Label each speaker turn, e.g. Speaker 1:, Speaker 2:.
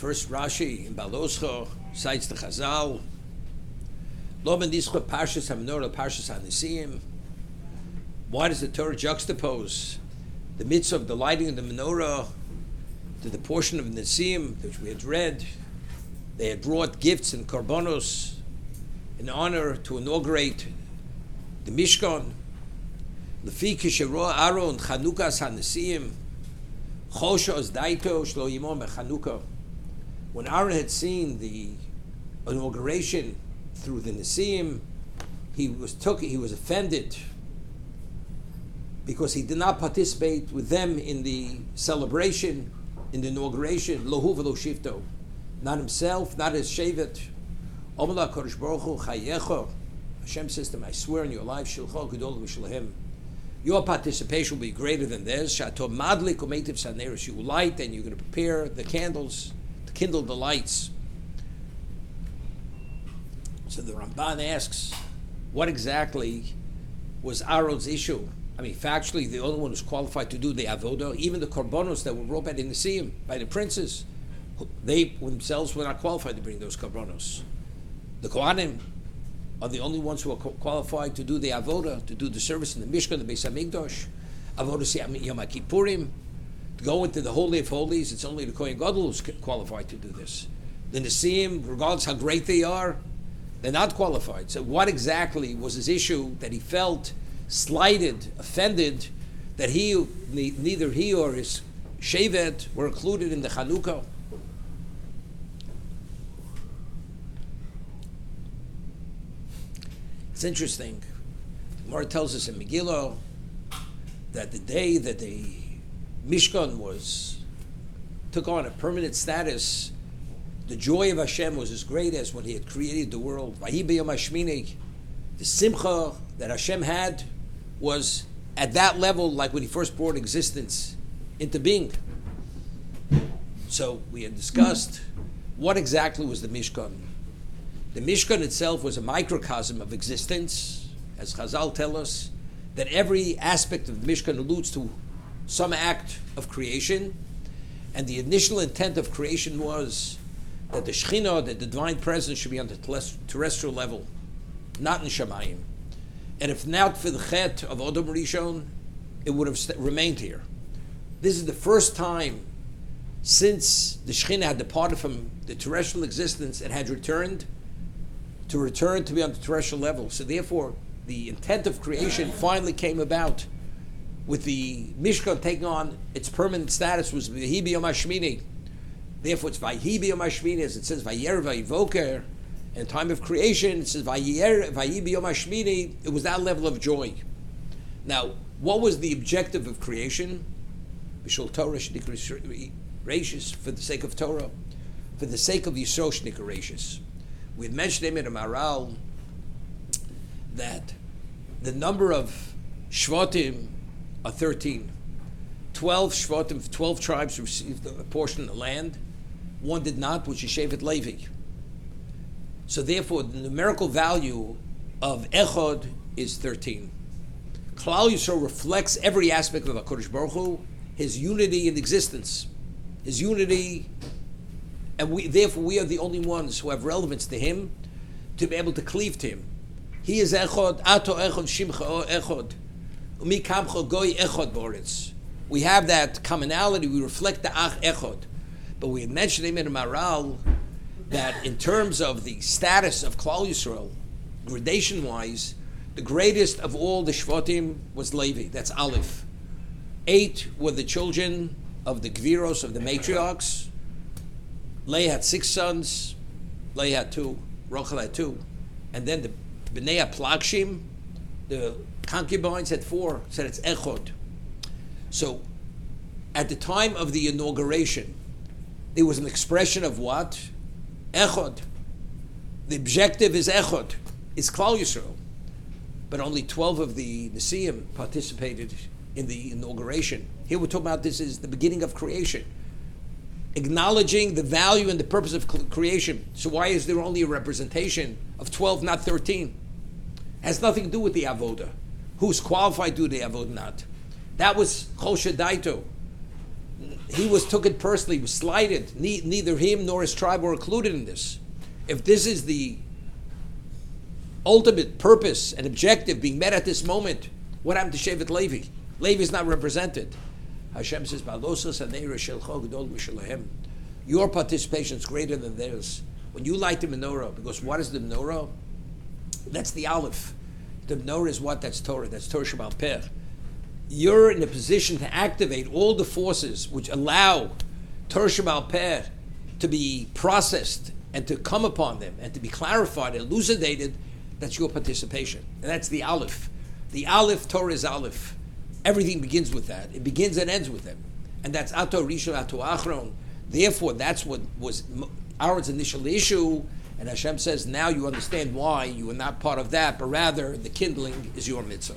Speaker 1: First Rashi in Baloscha cites the Chazal. Lo ben discha Parshas HaMenorah Parshas HaNesiim. Why does the Torah juxtapose the mitzvah of the lighting of the menorah to the portion of Nesiim which we had read? They had brought gifts and korbanos in honor to inaugurate the Mishkan. Lefi kisheroa Aaron Chanukas HaNesiim Choshos Daito Shlo Yimom Chanukah. When Aaron had seen the inauguration through the Nesiim, he was offended because he did not participate with them in the celebration, in the inauguration. Lohu v'lo shivto, not himself, not his shevet. Omla Kodesh Baruch Hu chayecha. Hashem says to him, I swear in your life, shilcho gedol v'shalhem. Your participation will be greater than theirs. Shato madlik umetiv saneris. You will light and you're going to prepare the candles to kindle the lights. So the Ramban asks, what exactly was Aaron's issue? I mean, factually, the only one who's qualified to do the avodah, even the korbanos that were brought by the Nesiim, by the princes, they themselves were not qualified to bring those korbanos. The Kohanim are the only ones who are qualified to do the avodah, to do the service in the Mishkan, the Beis HaMikdash, avodah Yom HaKippurim, to go into the Holy of Holies. It's only the Kohen Gadol who's qualified to do this. The Nesiim, regardless how great they are, they're not qualified. So what exactly was his issue that he felt slighted, offended, that neither he or his shevet were included in the Chanukah? It's interesting. Gemara tells us in Megillah that the day that the Mishkan took on a permanent status, the joy of Hashem was as great as when He had created the world. Vahi b'yom hashmini, the simcha that Hashem had was at that level, like when He first brought existence into being. So we had discussed what exactly was the Mishkan. The Mishkan itself was a microcosm of existence, as Chazal tell us, that every aspect of the Mishkan alludes to some act of creation, and the initial intent of creation was that the Shekhinah, that the divine presence, should be on the terrestrial level, not in Shamayim. And if not for the Chet of Odom Rishon, it would have remained here. This is the first time since the Shekhinah had departed from the terrestrial existence and had returned to be on the terrestrial level. So therefore, the intent of creation finally came about with the Mishkan taking on its permanent status, was Vahi b'yom hashmini. Therefore, it's Vahi b'yom hashmini, as it says, Vayer vayivoker. In time of creation, it says Vahi b'yom hashmini. It was that level of joy. Now, what was the objective of creation? B'shul Torah sh'nikra reishis, for the sake of Torah, for the sake of Yisro sh'nikra reishis. We had mentioned in a Maral that the number of Shvatim are 13. 12 Shvatim, 12 tribes received a portion of the land. One did not, which is Shevet Levi. So therefore, the numerical value of Echad is 13. Klal Yisrael reflects every aspect of HaKadosh Baruch Hu, His unity in existence, His unity, and we are the only ones who have relevance to Him, to be able to cleave to Him. He is Echad, Ato Echad, Shimcha Echad, Umi Kamcha Goy Echad Boretz. We have that commonality, we reflect the Ach Echad. But we had mentioned him in a Maral that in terms of the status of Klal Yisrael, gradation-wise, the greatest of all the Shvatim was Levi, that's Aleph. 8 were the children of the Gviros, of the matriarchs. Leah had 6 sons, Leah had 2, Rachel had 2. And then the Bnei Plagshim, the concubines, had 4, said it's Echod. So, at the time of the inauguration, there was an expression of what? Echod. The objective is Echod, is Klal Yisrael. But only 12 of the Nesiim participated in the inauguration. Here we're talking about this is the beginning of creation, acknowledging the value and the purpose of creation. So why is there only a representation of 12, not 13? It has nothing to do with the avodah. Who's qualified to do the avodah, not? That was Chol Shadaito. he took it personally, was slighted. Neither him nor his tribe were included in this. If this is the ultimate purpose and objective being met at this moment, what happened to Shevet Levi? Levi is not represented. Hashem says, your participation is greater than theirs. When you light the menorah, because what is the menorah? That's the Aleph. The menorah is what? That's Torah. That's Torah Sheba'al Peh. You're in a position to activate all the forces which allow Torah Sheba'al Peh to be processed and to come upon them and to be clarified and elucidated. That's your participation. And that's the Aleph. The Aleph, Torah is Aleph. Everything begins with that. It begins and ends with them. And that's Ato Rishon, Ato Achron. Therefore, that's what was Aaron's initial issue. And Hashem says, now you understand why you are not part of that, but rather the kindling is your mitzvah.